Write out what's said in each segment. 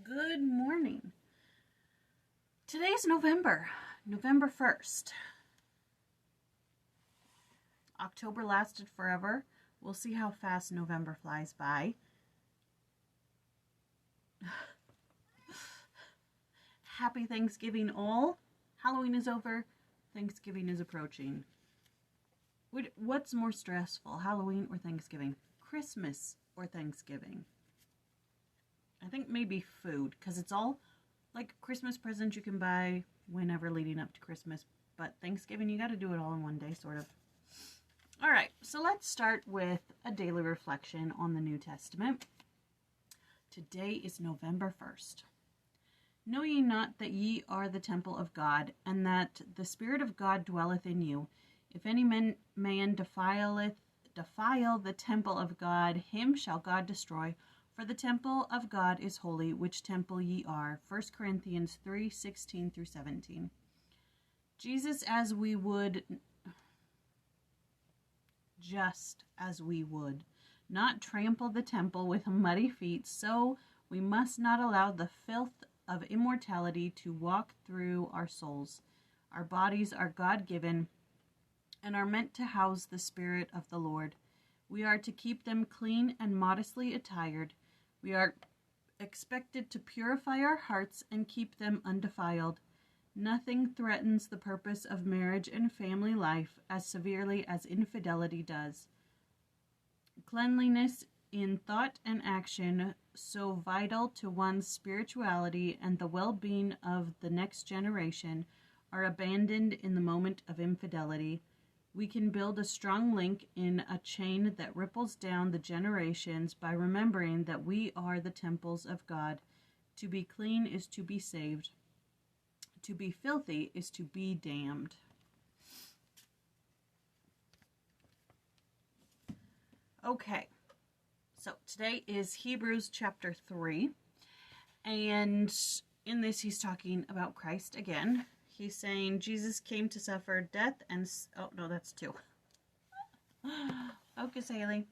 Good morning. Today's November 1st. October lasted forever. We'll see how fast November flies by. Happy Thanksgiving all. Halloween is over. Thanksgiving is approaching. What's more stressful, Halloween or Thanksgiving? Christmas or Thanksgiving? I think maybe food, because it's all like Christmas presents you can buy whenever leading up to Christmas, but Thanksgiving you got to do it all in one day, sort of. All right, so let's start with a daily reflection on the New Testament. Today is November 1st. Know ye not that ye are the temple of God, and that the Spirit of God dwelleth in you? If any man defile the temple of God, him shall God destroy. For the temple of God is holy, which temple ye are. 1 Corinthians 3:16-17. Just as we would not trample the temple with muddy feet, so we must not allow the filth of immortality to walk through our souls. Our bodies are God-given and are meant to house the Spirit of the Lord. We are to keep them clean and modestly attired. We are expected to purify our hearts and keep them undefiled. Nothing threatens the purpose of marriage and family life as severely as infidelity does. Cleanliness in thought and action, so vital to one's spirituality and the well-being of the next generation, are abandoned in the moment of infidelity. We can build a strong link in a chain that ripples down the generations by remembering that we are the temples of God. To be clean is to be saved. To be filthy is to be damned. Okay, so today is Hebrews chapter 3, and in this he's talking about Christ again. He's saying Jesus came to suffer death and... Oh, no, that's 2. Focus, Haley.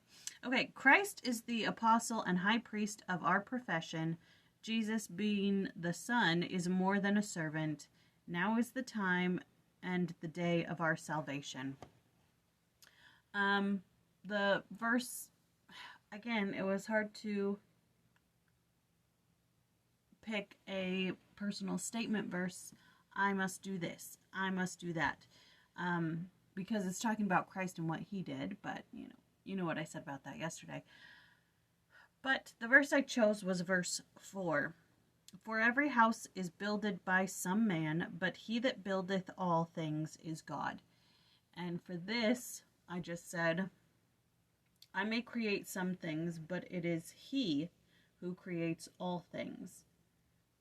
Okay, Christ is the apostle and high priest of our profession. Jesus, being the Son, is more than a servant. Now is the time and the day of our salvation. The verse, again, it was hard to pick a personal statement verse. I must do this, I must do that, because it's talking about Christ and what he did, but you know what I said about that yesterday. But the verse I chose was verse 4. For every house is builded by some man, but he that buildeth all things is God. And for this, I just said, I may create some things, but it is he who creates all things.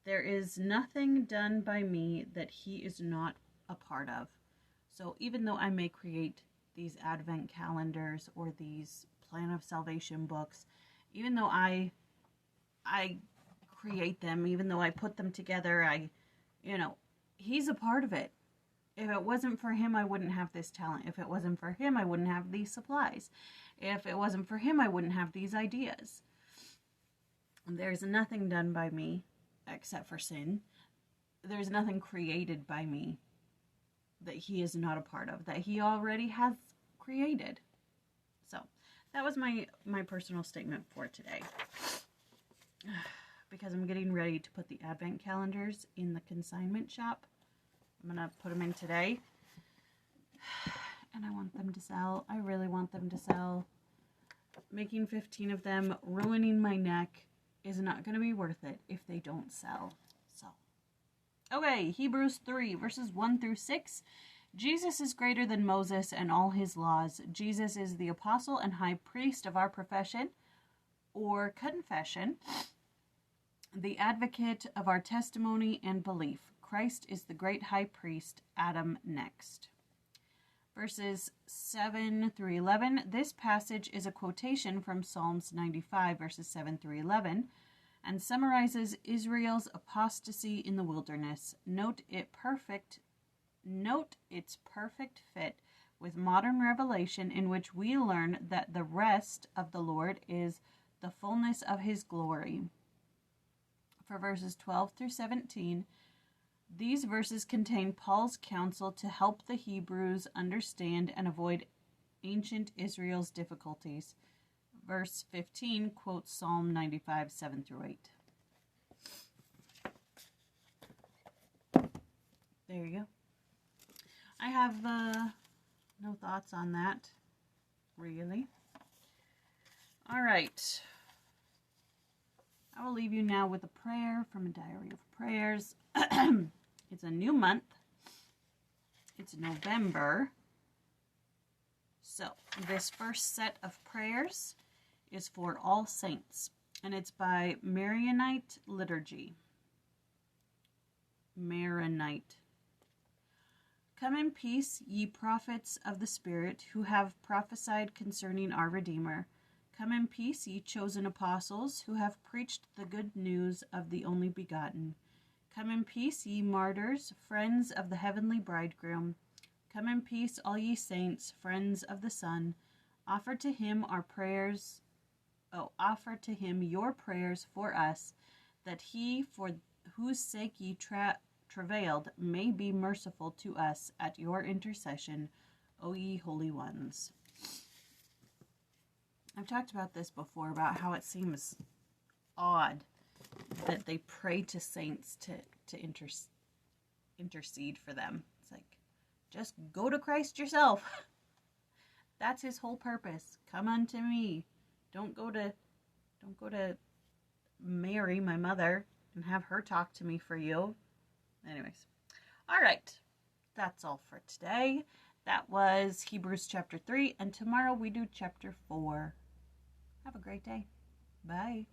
There is nothing done by me that he is not a part of. So even though I may create these Advent calendars or these Plan of Salvation books, even though I create them, even though I put them together, he's a part of it. If it wasn't for him, I wouldn't have this talent. If it wasn't for him, I wouldn't have these supplies. If it wasn't for him, I wouldn't have these ideas. There's nothing done by me except for sin. There's nothing created by me that he is not a part of, that he already has created. So that was my personal statement for today. Because I'm getting ready to put the Advent calendars in the consignment shop. I'm going to put them in today. And I want them to sell. I really want them to sell. Making 15 of them, ruining my neck, is not going to be worth it if they don't sell. So, okay, Hebrews 3, verses 1-6. Jesus is greater than Moses and all his laws. Jesus is the apostle and high priest of our profession, or confession, the advocate of our testimony and belief. Christ is the great high priest, Adam next. Verses 7-11. This passage is a quotation from Psalms 95, verses 7-11, and summarizes Israel's apostasy in the wilderness. Note its perfect fit with modern revelation, in which we learn that the rest of the Lord is the fullness of his glory. for verses 12 through 17. These verses contain Paul's counsel to help the Hebrews understand and avoid ancient Israel's difficulties. Verse 15 quotes Psalm 95, 7 through 8. There you go. I have no thoughts on that, really. All right. I will leave you now with a prayer from a diary of prayers. It's a new month. It's November. So, this first set of prayers is for all saints, and it's by Maronite Liturgy. Maronite. Come in peace, ye prophets of the Spirit, who have prophesied concerning our Redeemer. Come in peace, ye chosen apostles, who have preached the good news of the only begotten. Come in peace, ye martyrs, friends of the heavenly bridegroom. Come in peace, all ye saints, friends of the Son. Offer to him your prayers for us, that he, for whose sake ye travailed, may be merciful to us at your intercession, O ye holy ones. I've talked about this before, about how it seems odd that they pray to saints to intercede for them. It's like, just go to Christ yourself. That's his whole purpose. Come unto me. Don't go to Mary, my mother, and have her talk to me for you. Anyways. All right. That's all for today. That was Hebrews chapter 3, and tomorrow we do chapter 4. Have a great day. Bye.